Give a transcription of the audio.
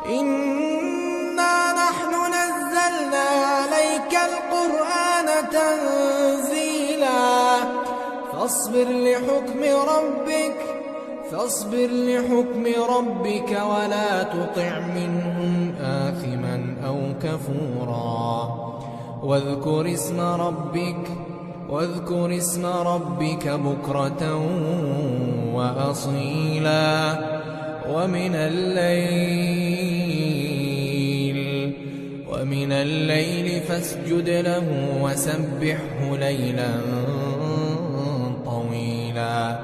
إنا نحن نزلنا عليك القرآن تنزيلا فاصبر لحكم ربك ولا تطع منهم آثما أو كفورا واذكر اسم ربك بكرة وأصيلا ومن الليل فاسجد له وسبحه ليلا طويلا